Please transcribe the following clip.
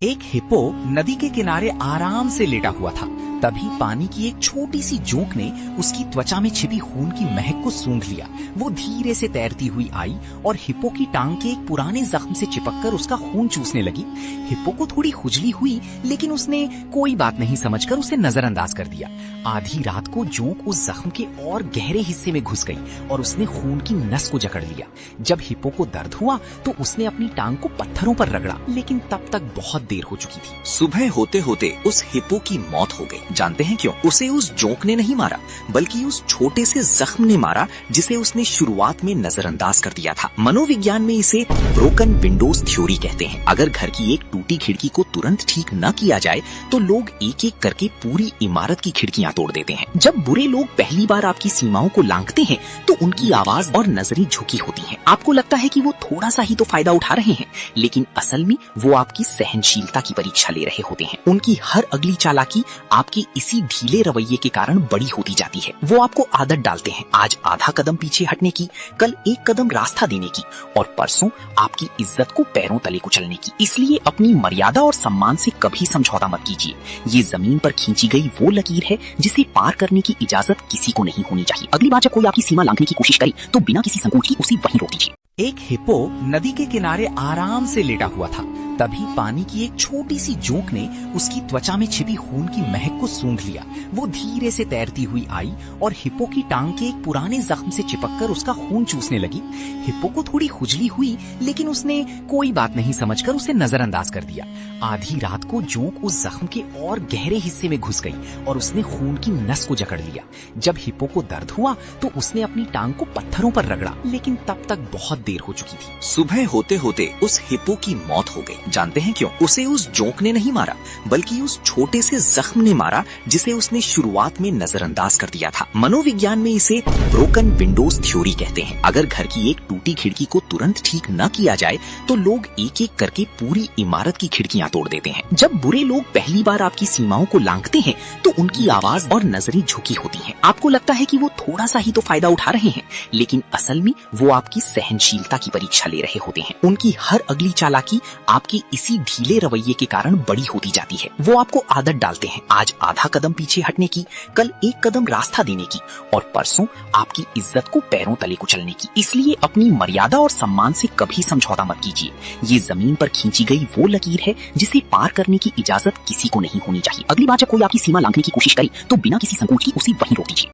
एक हिप्पो नदी के किनारे आराम से लेटा हुआ था। तभी पानी की एक छोटी सी जोंक ने उसकी त्वचा में छिपी खून की महक को सूंघ लिया। वो धीरे से तैरती हुई आई और हिप्पो की टांग के एक पुराने जख्म से चिपककर उसका खून चूसने लगी। हिप्पो को थोड़ी खुजली हुई, लेकिन उसने कोई बात नहीं समझकर उसे नजरअंदाज कर दिया। आधी रात को जोंक उस जख्म के और गहरे हिस्से में घुस गई और उसने खून की नस को जकड़ लिया। जब हिप्पो को दर्द हुआ तो उसने अपनी टांग को पत्थरों पर रगड़ा, लेकिन तब तक बहुत देर हो चुकी थी। सुबह होते होते उस हिप्पो की मौत हो गई। जानते हैं क्यों? उसे उस जोंक ने नहीं मारा, बल्कि उस छोटे से जख्म ने मारा जिसे उसने शुरुआत में नजरअंदाज कर दिया था। मनोविज्ञान में इसे ब्रोकन विंडोज थ्योरी कहते हैं। अगर घर की एक टूटी खिड़की को तुरंत ठीक न किया जाए तो लोग एक एक करके पूरी इमारत की खिड़कियां तोड़ देते हैं। जब बुरे लोग पहली बार आपकी सीमाओं को लांघते हैं तो उनकी आवाज और नजरें झुकी होती हैं। आपको लगता है कि वो थोड़ा सा ही तो फायदा उठा रहे हैं, लेकिन असल में वो आपकी सहनशीलता की परीक्षा ले रहे होते हैं। उनकी हर अगली चालाकी आपके इसी ढीले रवैये के कारण बड़ी होती जाती है। वो आपको आदत डालते हैं, आज आधा कदम पीछे हटने की, कल एक कदम रास्ता देने की और परसों आपकी इज्जत को पैरों तले कुचलने की। इसलिए अपनी मर्यादा और सम्मान से कभी समझौता मत कीजिए। ये जमीन पर खींची गई वो लकीर है जिसे पार करने की इजाजत किसी को नहीं होनी चाहिए। अगली बार जब कोई आपकी सीमा लांघने की कोशिश करे तो बिना किसी संकोच की उसे वहीं रोक दीजिए। एक हिप्पो नदी के किनारे आराम से लेटा हुआ था। तभी पानी की एक छोटी सी जोंक ने उसकी त्वचा में छिपी खून की महक को सूंघ लिया। वो धीरे से तैरती हुई आई और हिप्पो की टांग के एक पुराने जख्म से चिपककर उसका खून चूसने लगी। हिप्पो को थोड़ी खुजली हुई, लेकिन उसने कोई बात नहीं समझकर उसे नजरअंदाज कर दिया। आधी रात को जोंक उस जख्म के और गहरे हिस्से में घुस गई और उसने खून की नस को जकड़ लिया। जब हिप्पो को दर्द हुआ तो उसने अपनी टांग को पत्थरों पर रगड़ा, लेकिन तब तक बहुत देर हो चुकी थी। सुबह होते होते उस हिप्पो की मौत हो गई। जानते हैं क्यों? उसे उस जोंक ने नहीं मारा, बल्कि उस छोटे से जख्म ने मारा जिसे उसने शुरुआत में नजरअंदाज कर दिया था। मनोविज्ञान में इसे ब्रोकन विंडोज थ्योरी कहते हैं। अगर घर की एक टूटी खिड़की को तुरंत ठीक न किया जाए तो लोग एक एक करके पूरी इमारत की खिड़कियां तोड़ देते हैं। जब बुरे लोग पहली बार आपकी सीमाओं को लांघते हैं तो उनकी आवाज और नजरें झुकी होती हैं। आपको लगता है कि वो थोड़ा सा ही तो फायदा उठा रहे हैं, लेकिन असल में वो आपकी सहनशीलता की परीक्षा ले रहे होते हैं। उनकी हर अगली चालाकी आपके इसी ढीले रवैये के कारण बड़ी होती जाती है। वो आपको आदत डालते हैं, आज आधा कदम पीछे हटने की, कल एक कदम रास्ता देने की और परसों आपकी इज्जत को पैरों तले कुचलने की। इसलिए अपनी मर्यादा और सम्मान से कभी समझौता मत कीजिए। ये जमीन पर खींची गई वो लकीर है जिसे पार करने की इजाजत किसी को नहीं होनी चाहिए। अगली बार जब कोई आपकी सीमा लांघने की कोशिश करे तो बिना किसी संकोच की उसे वहीं रोक दीजिए।